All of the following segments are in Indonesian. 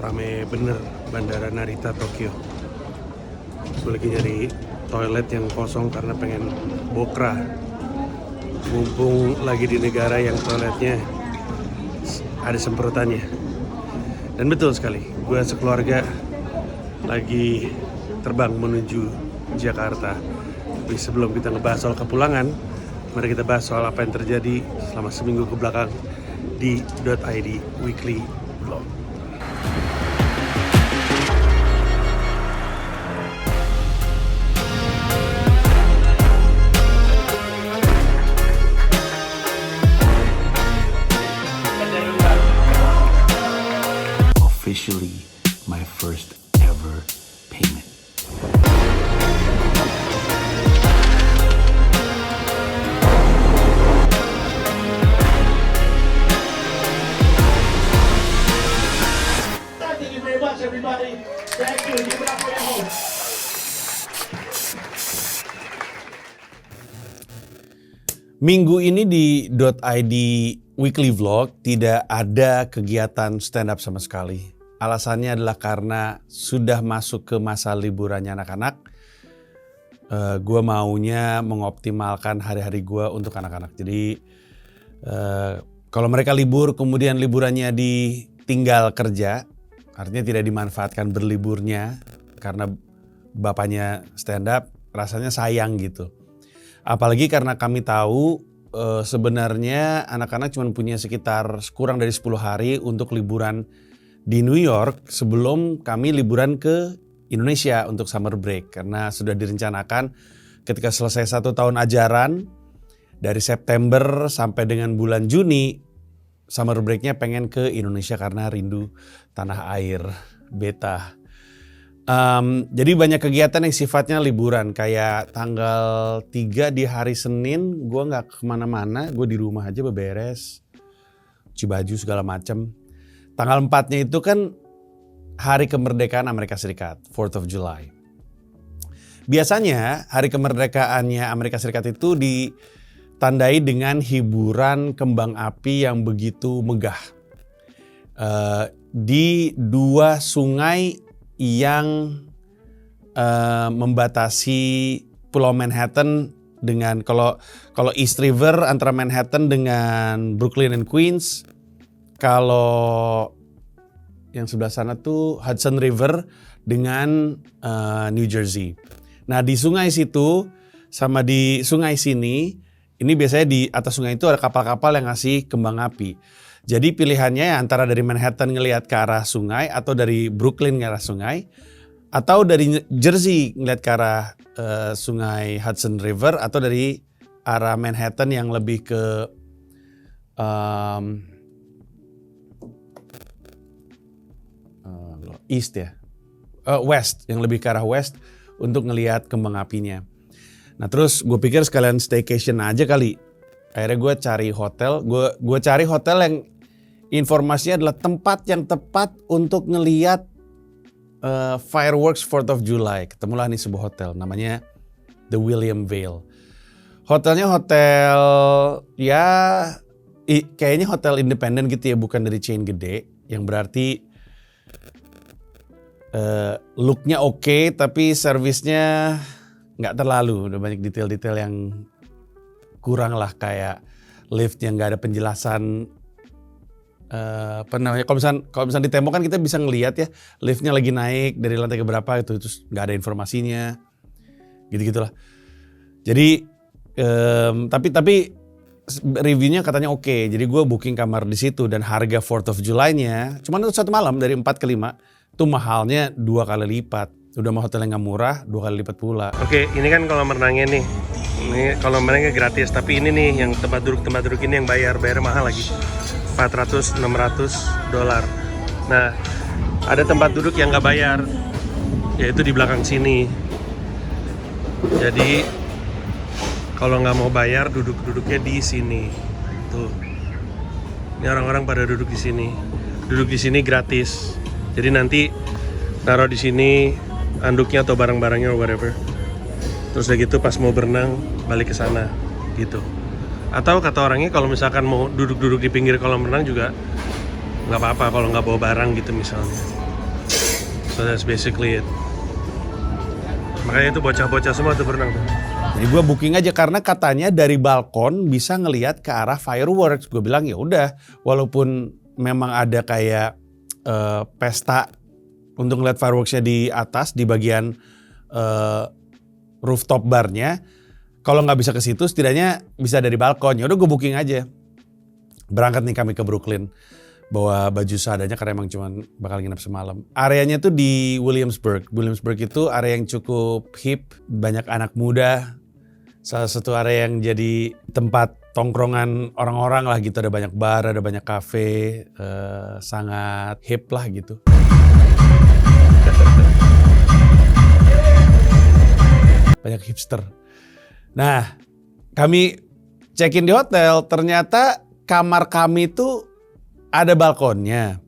rame bener Bandara Narita Tokyo. Gue lagi nyari toilet yang kosong karena pengen bokra. Mumpung lagi di negara yang toiletnya ada semprotannya. Dan betul sekali, gue sekeluarga lagi terbang menuju Jakarta. Tapi sebelum kita ngebahas soal kepulangan, mari kita bahas soal apa yang terjadi selama seminggu ke belakang di .id Weekly Vlog. Officially my first ever payment. Thank you very much, everybody. Thank you. Give it up for your host. Minggu ini di .id Weekly Vlog tidak ada kegiatan stand up sama sekali. Alasannya adalah karena sudah masuk ke masa liburannya anak-anak. Gue maunya mengoptimalkan hari-hari gue untuk anak-anak. Jadi kalau mereka libur kemudian liburannya ditinggal kerja, artinya tidak dimanfaatkan berliburnya karena bapaknya stand up, rasanya sayang gitu. Apalagi karena kami tahu sebenarnya anak-anak cuma punya sekitar kurang dari 10 hari untuk liburan di New York sebelum kami liburan ke Indonesia untuk summer break. Karena sudah direncanakan ketika selesai 1 tahun ajaran dari September sampai dengan bulan Juni, summer breaknya pengen ke Indonesia karena rindu tanah air beta. Jadi banyak kegiatan yang sifatnya liburan, kayak tanggal 3 di hari Senin gue gak kemana-mana, gue di rumah aja beberes, cuci baju segala macem. Tanggal 4-nya itu kan hari kemerdekaan Amerika Serikat, 4th of July. Biasanya hari kemerdekaannya Amerika Serikat itu ditandai dengan hiburan kembang api yang begitu megah. Di 2 sungai yang membatasi Pulau Manhattan dengan kalau East River antara Manhattan dengan Brooklyn and Queens, kalau yang sebelah sana tuh Hudson River dengan New Jersey. Nah di sungai situ sama di sungai sini, ini biasanya di atas sungai itu ada kapal-kapal yang ngasih kembang api. Jadi pilihannya antara dari Manhattan ngelihat ke arah sungai, atau dari Brooklyn ke arah sungai, atau dari Jersey ngelihat ke arah sungai Hudson River, atau dari arah Manhattan yang lebih ke east ya, west, yang lebih ke arah west untuk ngelihat kembang apinya. Nah terus gue pikir sekalian staycation aja kali. Akhirnya gue cari hotel, gue cari hotel yang informasinya adalah tempat yang tepat untuk ngelihat fireworks 4th of July. Ketemulah nih sebuah hotel namanya The William Vale. Hotelnya hotel ya kayaknya hotel independen gitu ya, bukan dari chain gede, yang berarti looknya oke, tapi servisnya nggak terlalu, udah banyak detail-detail yang kurang lah, kayak lift yang nggak ada penjelasan apa namanya. Kalau misalnya di tembok kan kita bisa ngelihat ya liftnya lagi naik dari lantai ke berapa itu, terus nggak ada informasinya, gitu-gitulah. Jadi tapi reviewnya katanya oke. Jadi gue booking kamar di situ dan harga 4th of July-nya cuma untuk 1 malam dari 4 ke 5. Itu mahalnya 2 kali lipat. Udah mah hotel yang gak murah, 2 kali lipat pula. Oke, ini kan kolam renangnya nih. Ini kolam renangnya gratis, tapi ini nih yang tempat duduk ini yang bayar mahal lagi. $400-600. Nah, ada tempat duduk yang gak bayar, yaitu di belakang sini. Jadi kalau nggak mau bayar duduknya di sini. Tuh. Ini orang-orang pada duduk di sini. Duduk di sini gratis. Jadi nanti naruh di sini anduknya atau barang-barangnya or whatever. Terus udah gitu pas mau berenang balik ke sana gitu. Atau kata orangnya kalau misalkan mau duduk-duduk di pinggir kolam renang juga nggak apa-apa kalau nggak bawa barang gitu misalnya. So that's basically it. Makanya itu bocah-bocah semua tuh berenang tuh. Jadi gue booking aja karena katanya dari balkon bisa ngelihat ke arah fireworks. Gue bilang ya udah, walaupun memang ada kayak pesta untuk ngeliat fireworksnya di atas di bagian rooftop barnya. Kalau nggak bisa ke situ, setidaknya bisa dari balkon. Ya udah gue booking aja. Berangkat nih kami ke Brooklyn. Bawa baju seadanya karena emang cuma bakal nginep semalam. Areanya tuh di Williamsburg. Williamsburg itu area yang cukup hip, banyak anak muda. Salah satu area yang jadi tempat tongkrongan orang-orang lah gitu. Ada banyak bar, ada banyak kafe, sangat hip lah gitu. Banyak hipster. Nah, kami check-in di hotel, ternyata kamar kami tuh ada balkonnya.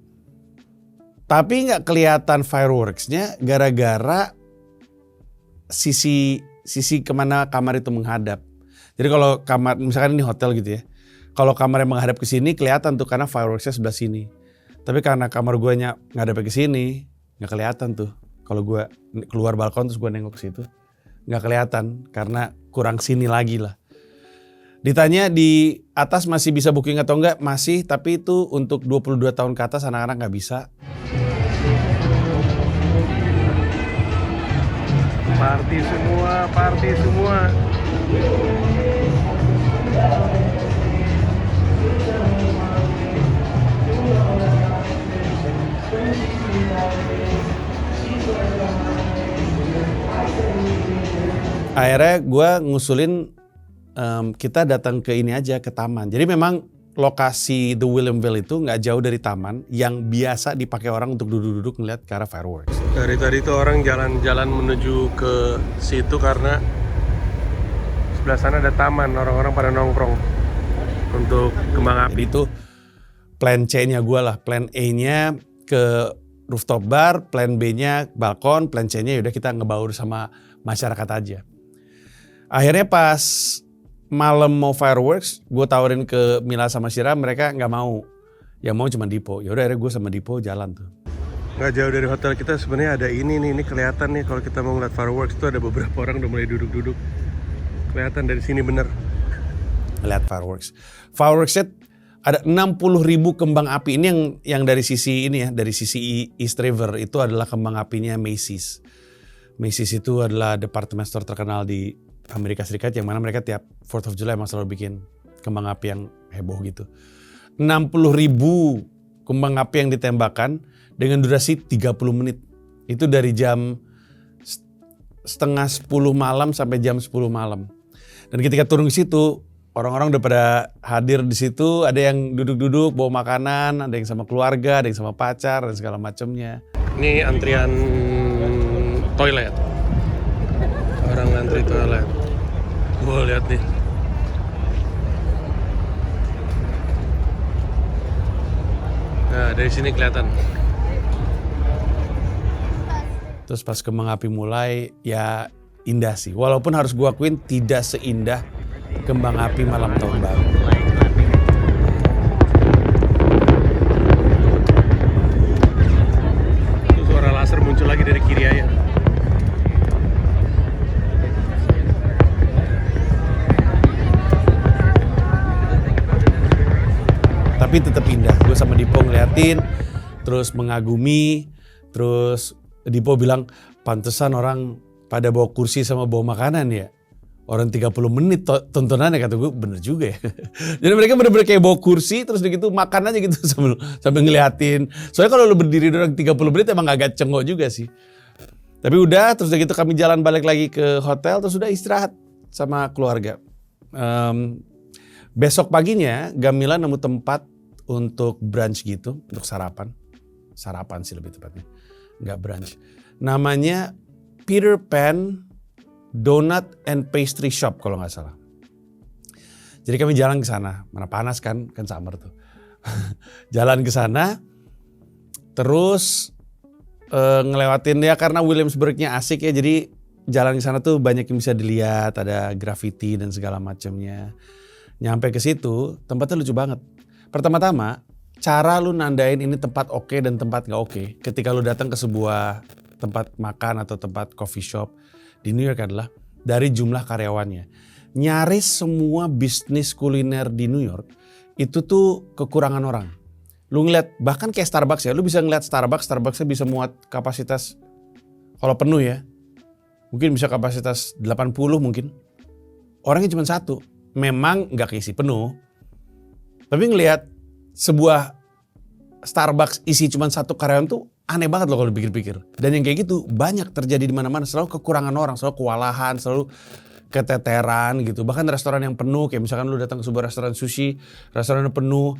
Tapi nggak kelihatan fireworks-nya gara-gara sisi kemana kamar itu menghadap. Jadi kalau kamar, misalkan ini hotel gitu ya. Kalau kamarnya menghadap ke sini kelihatan tuh karena fireworks-nya sebelah sini. Tapi karena kamar gue ngadep ke sini, nggak kelihatan tuh. Kalau gue keluar balkon terus gue nengok ke situ, nggak kelihatan karena kurang sini lagi lah. Ditanya di atas masih bisa booking atau enggak, masih, tapi itu untuk 22 tahun ke atas anak-anak nggak bisa. Party semua. Akhirnya gue ngusulin kita datang ke ini aja, ke taman. Jadi memang lokasi The Williamville itu nggak jauh dari taman yang biasa dipakai orang untuk duduk-duduk ngeliat ke arah fireworks. Dari tadi tuh orang jalan-jalan menuju ke situ karena sebelah sana ada taman, orang-orang pada nongkrong untuk kembang Jadi api. itu plan C-nya gue lah. Plan A-nya ke rooftop bar, plan B-nya balkon, plan C-nya yaudah kita ngebaur sama masyarakat aja. Akhirnya pas malam mau fireworks, gue tawarin ke Mila sama Syira, mereka nggak mau. Yang mau cuma Dipo. Ya udah akhirnya gue sama Dipo jalan tuh. Nggak jauh dari hotel kita sebenarnya ada ini kelihatan nih kalau kita mau ngeliat fireworks tuh ada beberapa orang udah mulai duduk-duduk. Kelihatan dari sini bener. Ngeliat fireworks. Fireworksnya ada 60.000 kembang api. Ini yang dari sisi ini ya, dari sisi East River itu adalah kembang apinya Macy's. Macy's itu adalah department store terkenal di Amerika Serikat yang mana mereka tiap 4th of July emang selalu bikin kembang api yang heboh gitu. 60.000 kembang api yang ditembakkan dengan durasi 30 menit. Itu dari jam setengah 10 malam sampai jam 10 malam. Dan ketika turun ke situ, orang-orang udah pada hadir di situ. Ada yang duduk-duduk bawa makanan, ada yang sama keluarga, ada yang sama pacar dan segala macamnya. Ini antrian toilet. Orang ngantri toilet. Gue lihat nih. Nah, dari sini kelihatan. Terus pas kembang api mulai, ya indah sih. Walaupun harus gue akuin tidak seindah kembang api malam tahun baru. Itu suara laser muncul lagi dari kiri aja. Tapi tetap indah. Gue sama Dipo ngeliatin, terus mengagumi, terus Dipo bilang, pantesan orang pada bawa kursi sama bawa makanan ya. Orang 30 menit tontonannya, kata gue bener juga ya. Jadi mereka bener-bener kayak bawa kursi terus gitu makan aja gitu sambil ngeliatin. Soalnya kalau lu berdiri orang 30 menit emang agak cengok juga sih. Tapi udah, terus gitu kami jalan balik lagi ke hotel, terus udah istirahat sama keluarga. Besok paginya Gamila nemu tempat untuk brunch gitu, untuk sarapan. Sarapan sih lebih tepatnya, nggak brunch. Namanya Peter Pan Donut and Pastry Shop kalau nggak salah. Jadi kami jalan ke sana, mana panas kan summer tuh. Jalan ke sana, terus ngelewatin ya karena Williamsburg-nya asik ya, jadi jalan ke sana tuh banyak yang bisa dilihat, ada graffiti dan segala macamnya. Nyampe ke situ, tempatnya lucu banget. Pertama-tama, cara lu nandain ini tempat oke dan tempat nggak oke, ketika lu datang ke sebuah tempat makan atau tempat coffee shop di New York adalah dari jumlah karyawannya. Nyaris semua bisnis kuliner di New York itu tuh kekurangan orang. Lu ngeliat bahkan kayak Starbucks ya, lu bisa ngeliat Starbucksnya bisa muat kapasitas kalau penuh ya. Mungkin bisa kapasitas 80 mungkin. Orangnya cuma satu. Memang gak keisi penuh. Tapi ngeliat sebuah Starbucks isi cuma satu karyawan tuh aneh banget loh kalau dipikir-pikir. Dan yang kayak gitu banyak terjadi di mana-mana. Selalu kekurangan orang, selalu kewalahan, selalu keteteran gitu. Bahkan restoran yang penuh, kayak misalkan lu datang ke sebuah restoran sushi, restorannya penuh.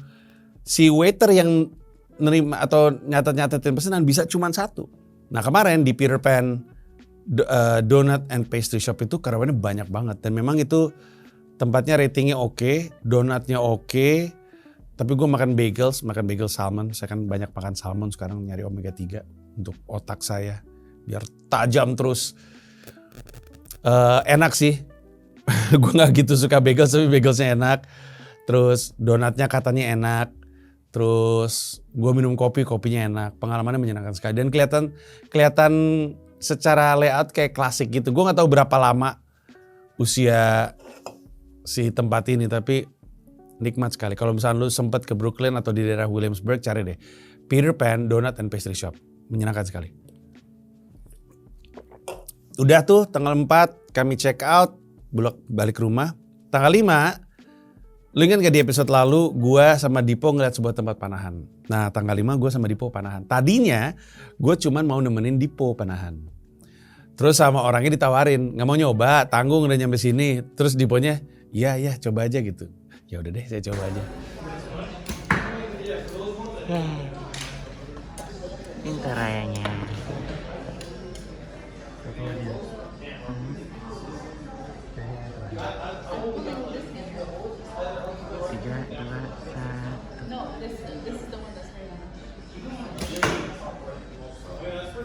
Si waiter yang nerima atau nyatet-nyatetin pesanan bisa cuma satu. Nah kemarin di Peter Pan Donut and Pastry Shop itu karyawannya banyak banget. Dan memang itu tempatnya ratingnya oke, donatnya oke. Tapi gue makan bagel salmon. Saya kan banyak makan salmon sekarang, nyari omega 3 untuk otak saya. Biar tajam terus. Enak sih. Gue gak gitu suka bagel, tapi bagelsnya enak. Terus donatnya katanya enak. Terus gue minum kopinya enak. Pengalamannya menyenangkan sekali. Dan kelihatan secara layout kayak klasik gitu. Gue gak tahu berapa lama usia si tempat ini, tapi nikmat sekali. Kalau misalnya lu sempat ke Brooklyn atau di daerah Williamsburg, cari deh Peter Pan Donut and Pastry Shop. Menyenangkan sekali. Udah tuh tanggal 4 kami check out, balik rumah. Tanggal 5, lu ingat gak di episode lalu gue sama Dipo ngeliat sebuah tempat panahan. Nah tanggal 5 gue sama Dipo panahan. Tadinya gue cuman mau nemenin Dipo panahan. Terus sama orangnya ditawarin, gak mau nyoba, tanggung udah nyampe sini. Terus Diponya, iya coba aja gitu. Ya udah deh saya coba aja. Pintar ayahnya. Tiga, dua, satu.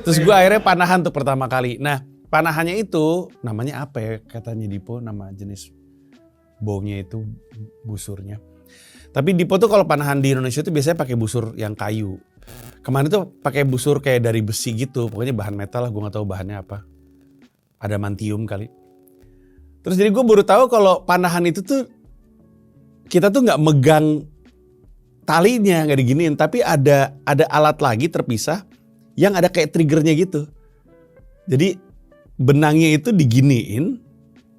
Terus gue akhirnya panahan tuh pertama kali. Nah panahannya itu namanya apa ya katanya Dipo, nama jenis baunya itu busurnya. Tapi Dipo tuh kalau panahan di Indonesia tuh biasanya pakai busur yang kayu. Kemarin tuh pakai busur kayak dari besi gitu. Pokoknya bahan metal lah, gue gak tahu bahannya apa. Adamantium kali. Terus jadi gue baru tahu kalau panahan itu tuh kita tuh gak megang talinya, gak diginiin. Tapi ada alat lagi terpisah yang ada kayak triggernya gitu. Jadi benangnya itu diginiin.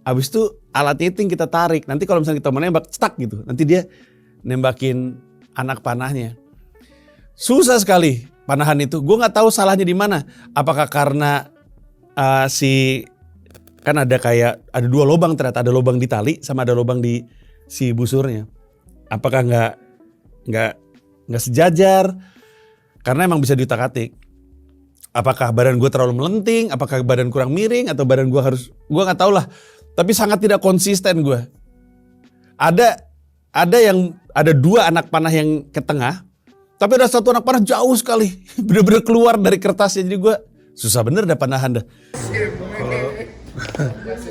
Abis itu alatnya itu yang kita tarik. Nanti kalau misalnya kita mau nembak, stuck gitu. Nanti dia nembakin anak panahnya. Susah sekali panahan itu. Gue gak tahu salahnya di mana. Apakah karena kan ada ada 2 lubang ternyata. Ada lubang di tali sama ada lubang di si busurnya. Apakah nggak sejajar? Karena emang bisa diutak-atik. Apakah badan gue terlalu melenting? Apakah badan kurang miring? Atau badan gue gue gak tahu lah. Tapi sangat tidak konsisten gue. Ada 2 anak panah yang ke tengah. Tapi ada 1 anak panah jauh sekali. Bener-bener keluar dari kertasnya. Jadi gue susah bener dah panahan dah.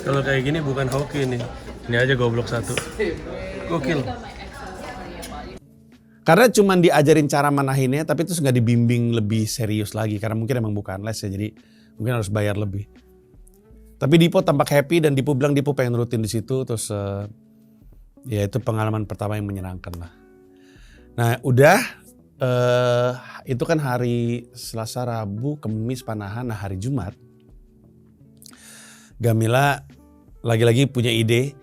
Kalau kayak gini bukan hoki nih. Ini aja goblok 1. Gokil. Karena cuman diajarin cara manahinnya. Tapi terus gak dibimbing lebih serius lagi. Karena mungkin emang bukan les ya. Jadi mungkin harus bayar lebih. Tapi Dipo tampak happy dan Dipo bilang Dipo pengen rutin di situ. Terus ya itu pengalaman pertama yang menyenangkan lah. Nah udah itu kan hari Selasa, Rabu, Kamis panahan. Nah hari Jumat Gamila lagi-lagi punya ide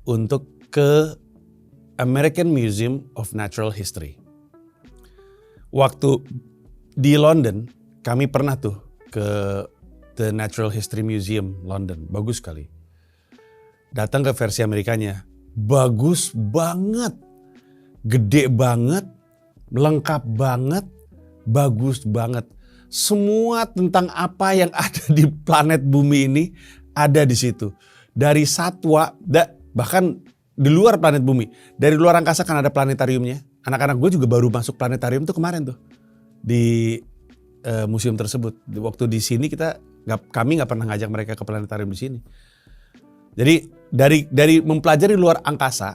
untuk ke American Museum of Natural History. Waktu di London kami pernah tuh ke The Natural History Museum London. Bagus sekali. Datang ke versi Amerikanya. Bagus banget. Gede banget. Lengkap banget. Bagus banget. Semua tentang apa yang ada di planet bumi ini ada di situ. Dari satwa, bahkan di luar planet bumi. Dari luar angkasa kan ada planetariumnya. Anak-anak gue juga baru masuk planetarium tuh kemarin tuh. Di museum tersebut. Waktu di sini kami nggak pernah ngajak mereka ke planetarium di sini. Jadi dari mempelajari luar angkasa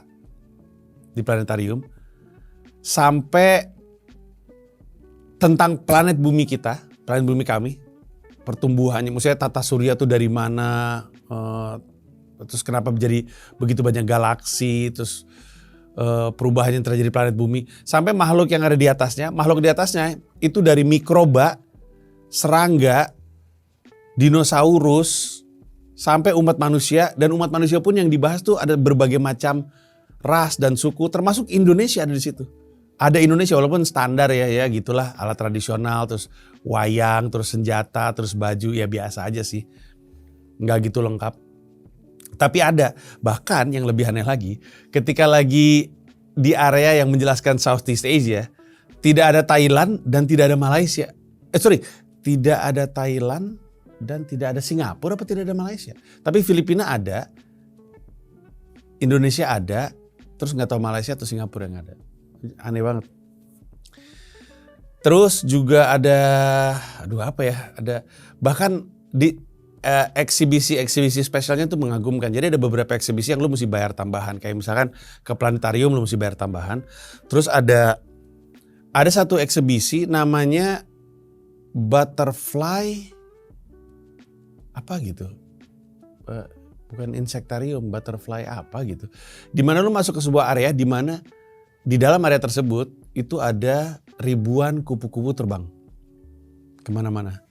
di planetarium sampai tentang planet bumi kita, planet bumi kami, pertumbuhannya, maksudnya tata surya tuh dari mana, terus kenapa menjadi begitu banyak galaksi, terus perubahan yang terjadi di planet bumi, sampai makhluk yang ada di atasnya. Makhluk di atasnya itu dari mikroba, serangga, dinosaurus, sampai umat manusia. Dan umat manusia pun yang dibahas tuh ada berbagai macam ras dan suku, termasuk Indonesia ada di situ. Ada Indonesia walaupun standar ya gitulah, alat tradisional, terus wayang, terus senjata, terus baju, ya biasa aja sih. Nggak gitu lengkap. Tapi ada, bahkan yang lebih aneh lagi, ketika lagi di area yang menjelaskan Southeast Asia, tidak ada Thailand dan tidak ada Malaysia. Tidak ada Thailand dan tidak ada Singapura, apa tidak ada Malaysia. Tapi Filipina ada, Indonesia ada, terus nggak tahu Malaysia atau Singapura yang ada. Aneh banget. Terus juga ada, ada bahkan di eksibisi spesialnya tuh mengagumkan. Jadi ada beberapa eksibisi yang lu mesti bayar tambahan. Kayak misalkan ke planetarium lu mesti bayar tambahan. Terus ada satu eksibisi namanya butterfly apa gitu. Bukan insektarium, butterfly apa gitu. Dimana lu masuk ke sebuah area dimana di dalam area tersebut itu ada ribuan kupu-kupu terbang kemana-mana.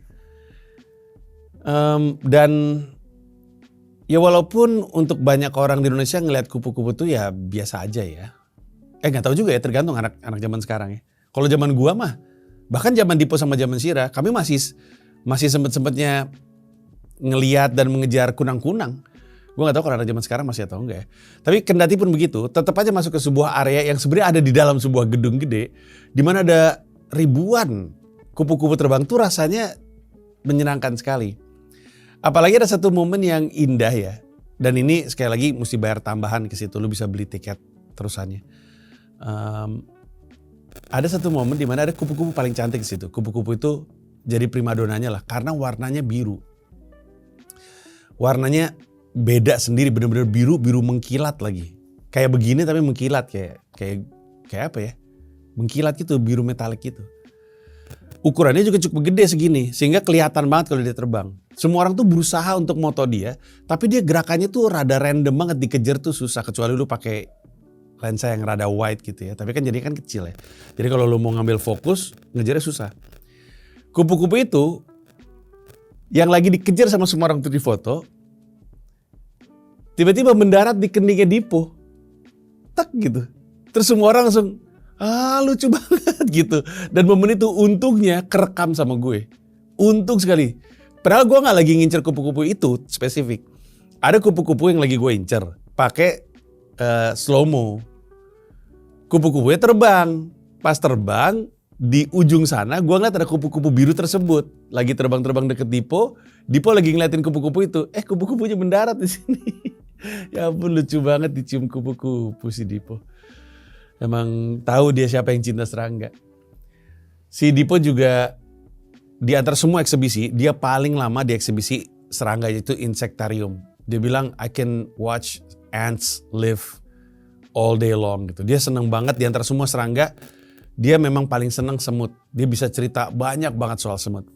Dan ya walaupun untuk banyak orang di Indonesia ngelihat kupu-kupu tuh ya biasa aja ya. Nggak tahu juga ya, tergantung anak zaman sekarang ya. Kalau zaman gua mah, bahkan zaman Dipo sama zaman Sira, kami masih sempet-sempetnya ngelihat dan mengejar kunang-kunang. Gue gak tahu kalau anak zaman sekarang masih atau enggak ya. Tapi kendati pun begitu, tetap aja masuk ke sebuah area yang sebenarnya ada di dalam sebuah gedung gede, di mana ada ribuan kupu-kupu terbang tuh rasanya menyenangkan sekali. Apalagi ada satu momen yang indah ya. Dan ini sekali lagi mesti bayar tambahan ke situ, lu bisa beli tiket terusannya. Ada satu momen di mana ada kupu-kupu paling cantik di situ. Kupu-kupu itu jadi primadonanya lah karena warnanya biru. Warnanya beda sendiri, bener-bener biru mengkilat lagi. Kayak begini tapi mengkilat kayak apa ya? Mengkilat gitu, biru metalik gitu. Ukurannya juga cukup gede segini sehingga kelihatan banget kalau dia terbang. Semua orang tuh berusaha untuk moto dia, tapi dia gerakannya tuh rada random banget, dikejar tuh susah kecuali lu pakai lensa yang rada wide gitu ya. Tapi kan jadi kan kecil ya. Jadi kalau lu mau ngambil fokus, ngejarnya susah. Kupu-kupu itu yang lagi dikejar sama semua orang untuk difoto, tiba-tiba mendarat di keningnya Dipo. Tak gitu. Terus semua orang langsung, lucu banget gitu. Dan momen itu untungnya kerekam sama gue. Untung sekali. Padahal gue gak lagi ngincer kupu-kupu itu spesifik. Ada kupu-kupu yang lagi gue incer. Pakai slow-mo. Kupu-kupunya terbang. Pas terbang, di ujung sana gue ngeliat ada kupu-kupu biru tersebut. Lagi terbang-terbang deket Dipo. Dipo lagi ngeliatin kupu-kupu itu. Kupu-kupunya mendarat di sini. Ya ampun, lucu banget dicium kupu-kupu si Dipo. Emang tahu dia siapa yang cinta serangga. Si Dipo juga di antara semua eksibisi, dia paling lama di eksibisi serangga itu insektarium. Dia bilang I can watch ants live all day long gitu. Dia seneng banget di antara semua serangga. Dia memang paling seneng semut. Dia bisa cerita banyak banget soal semut.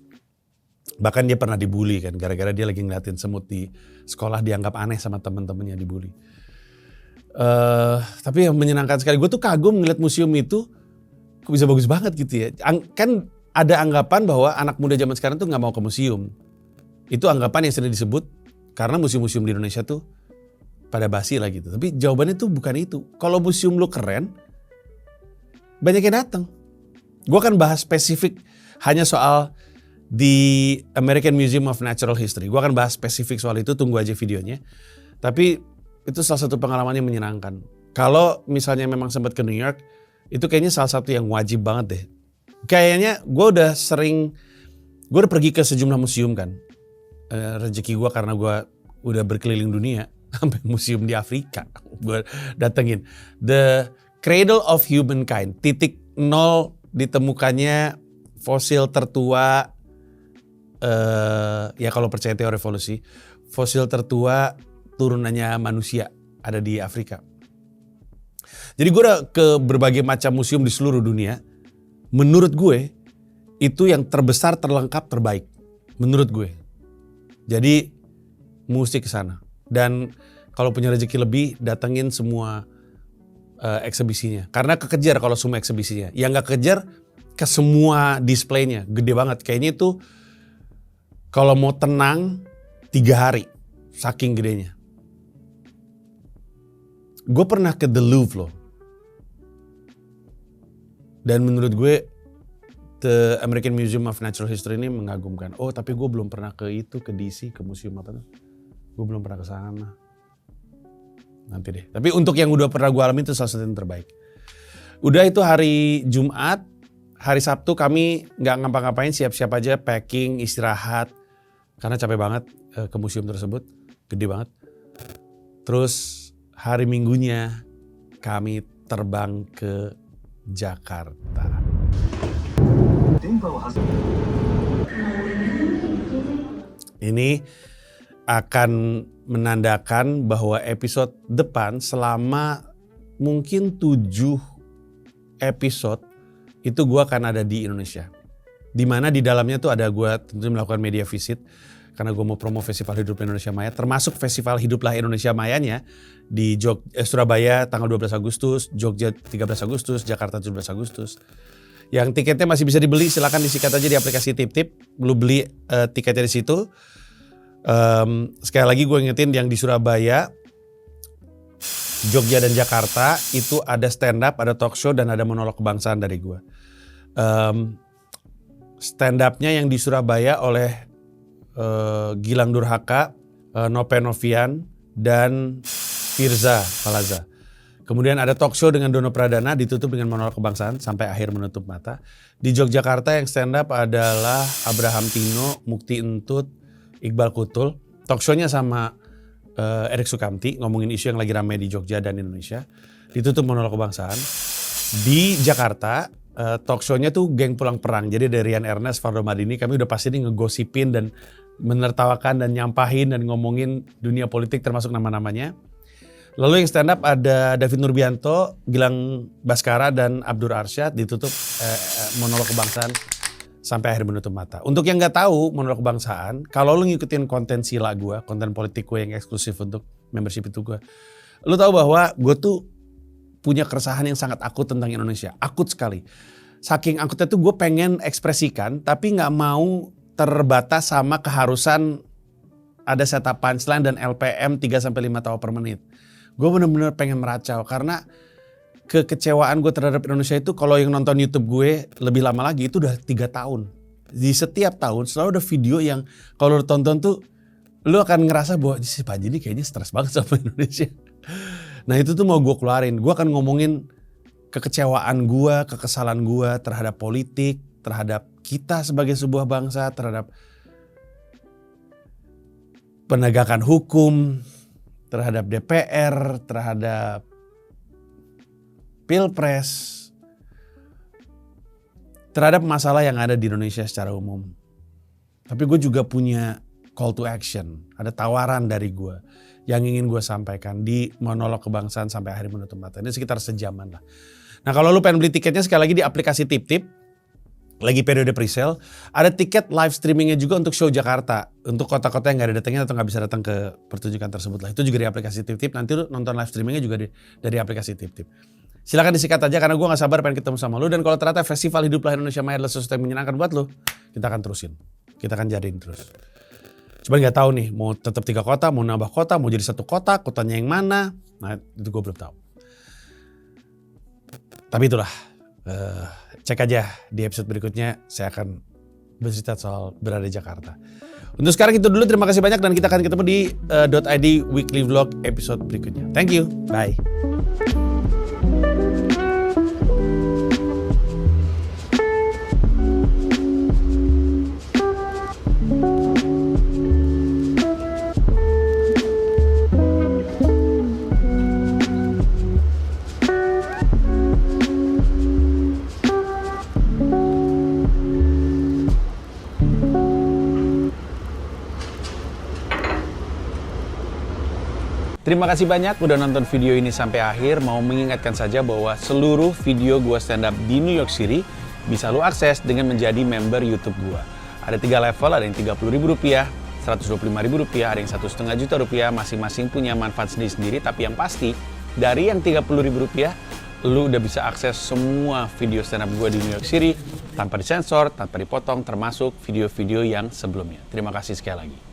Bahkan dia pernah dibully kan, gara-gara dia lagi ngeliatin semut di sekolah dianggap aneh sama temen-temennya, dibully. Tapi yang menyenangkan sekali, gue tuh kagum ngeliat museum itu, kok bisa bagus banget gitu ya. Kan ada anggapan bahwa anak muda zaman sekarang tuh gak mau ke museum. Itu anggapan yang sering disebut karena museum-museum di Indonesia tuh pada basi lah gitu. Tapi jawabannya tuh bukan itu. Kalau museum lu keren, banyak yang datang. Gue akan bahas spesifik hanya soal di American Museum of Natural History. Gue akan bahas spesifik soal itu, tunggu aja videonya. Tapi itu salah satu pengalaman yang menyenangkan. Kalau misalnya memang sempat ke New York, itu kayaknya salah satu yang wajib banget deh. Kayaknya gue udah pergi ke sejumlah museum kan. Rezeki gue karena gue udah berkeliling dunia, sampai museum di Afrika gue datengin. The Cradle of Humankind, titik nol ditemukannya fosil tertua. Ya kalau percaya teori evolusi, fosil tertua turunannya manusia ada di Afrika. Jadi gue udah ke berbagai macam museum di seluruh dunia. Menurut gue itu yang terbesar, terlengkap, terbaik. Menurut gue. Jadi mesti ke sana. Dan kalau punya rezeki lebih, datengin semua eksebisinya. Karena kekejar kalau semua eksebisinya. Yang nggak kekejar ke semua displaynya. Gede banget. Kayaknya itu kalau mau tenang 3 hari. Saking gedenya. Gue pernah ke The Louvre loh. Dan menurut gue The American Museum of Natural History ini mengagumkan. Oh tapi gue belum pernah ke itu, ke DC, ke museum apa tuh. Gue belum pernah ke sana. Nanti deh. Tapi untuk yang udah pernah gue alami itu salah satu yang terbaik. Udah itu hari Jumat. Hari Sabtu kami gak ngapa-ngapain, siap-siap aja, packing, istirahat. Karena capek banget ke museum tersebut. Gede banget. Terus hari Minggunya kami terbang ke Jakarta. Ini akan menandakan bahwa episode depan selama mungkin 7 episode itu gue akan ada di Indonesia. Dimana di dalamnya tuh ada gue tentu melakukan media visit. Karena gue mau promo Festival Hidup Indonesia Maya, termasuk Festival Hiduplah Indonesia Mayanya di Surabaya tanggal 12 Agustus, Jogja 13 Agustus, Jakarta 17 Agustus. Yang tiketnya masih bisa dibeli, silakan disikat aja di aplikasi Tip-Tip. Lu beli tiketnya di situ. Sekali lagi gue ingetin yang di Surabaya, Jogja dan Jakarta itu ada stand up, ada talk show dan ada monolog kebangsaan dari gue. Stand up-nya yang di Surabaya oleh Gilang Durhaka, Nope Novian, dan Firza Falaza. Kemudian ada talk show dengan Dono Pradana, ditutup dengan monolog kebangsaan sampai akhir menutup mata. Di Yogyakarta yang stand up adalah Abraham Tino, Mukti Entut, Iqbal Kutul. Talk show-nya sama Erik Sukamti, ngomongin isu yang lagi ramai di Jogja dan Indonesia. Ditutup monolog kebangsaan. Di Jakarta, talk show-nya tuh Geng Pulang Perang. Jadi dari Rian Ernest, Valdo Mardini, kami udah pasti nih ngegosipin dan menertawakan dan nyampahin dan ngomongin dunia politik termasuk nama-namanya. Lalu yang stand up ada David Nurbianto, Gilang Baskara dan Abdur Arsyad, ditutup monolog kebangsaan sampai akhir menutup mata. Untuk yang nggak tahu monolog kebangsaan, kalau lu ngikutin konten sila gue, konten politik gue yang eksklusif untuk membership itu gue, lu tahu bahwa gue tuh punya keresahan yang sangat akut tentang Indonesia, akut sekali. Saking akutnya tuh gue pengen ekspresikan, tapi nggak mau terbatas sama keharusan ada setup punchline dan LPM 3-5 tawa per menit. Gue bener-bener pengen meracau karena kekecewaan gue terhadap Indonesia itu kalau yang nonton YouTube gue lebih lama lagi itu udah 3 tahun. Di setiap tahun selalu ada video yang kalau lu tonton tuh lu akan ngerasa bahwa si Panji ini kayaknya stres banget sama Indonesia. Nah itu tuh mau gue keluarin. Gue akan ngomongin kekecewaan gue, kekesalan gue terhadap politik, terhadap kita sebagai sebuah bangsa, terhadap penegakan hukum, terhadap DPR, terhadap Pilpres, terhadap masalah yang ada di Indonesia secara umum. Tapi gue juga punya call to action, ada tawaran dari gue yang ingin gue sampaikan di monolog kebangsaan sampai akhir menutup mata. Ini sekitar sejaman lah. Nah kalau lu pengen beli tiketnya sekali lagi di aplikasi Tip-Tip, lagi periode pre-sale, ada tiket live streamingnya juga untuk show Jakarta. Untuk kota-kota yang gak ada datangnya atau gak bisa datang ke pertunjukan tersebut lah. Itu juga di aplikasi Tip-Tip, nanti lu nonton live streamingnya juga dari aplikasi Tip-Tip. Silakan disikat aja karena gue gak sabar pengen ketemu sama lu. Dan kalau ternyata Festival Hiduplah Indonesia Maya adalah sesuatu yang menyenangkan buat lu, kita akan terusin. Kita akan jadiin terus. Cuman gak tahu nih, mau tetap 3 kota, mau nambah kota, mau jadi 1 kota, kotanya yang mana. Nah itu gue belum tahu. Tapi itulah, cek aja di episode berikutnya saya akan bercerita soal berada di Jakarta. Untuk sekarang itu dulu, terima kasih banyak dan kita akan ketemu di .id Weekly Vlog episode berikutnya. Thank you, bye. Terima kasih banyak udah nonton video ini sampai akhir. Mau mengingatkan saja bahwa seluruh video gua stand up di New York City bisa lu akses dengan menjadi member YouTube gua. Ada 3 level, ada yang Rp30.000, Rp125.000, ada yang Rp1,5 juta, masing-masing punya manfaat sendiri-sendiri. Tapi yang pasti, dari yang Rp30.000, lu udah bisa akses semua video stand up gue di New York City tanpa disensor, tanpa dipotong, termasuk video-video yang sebelumnya. Terima kasih sekali lagi.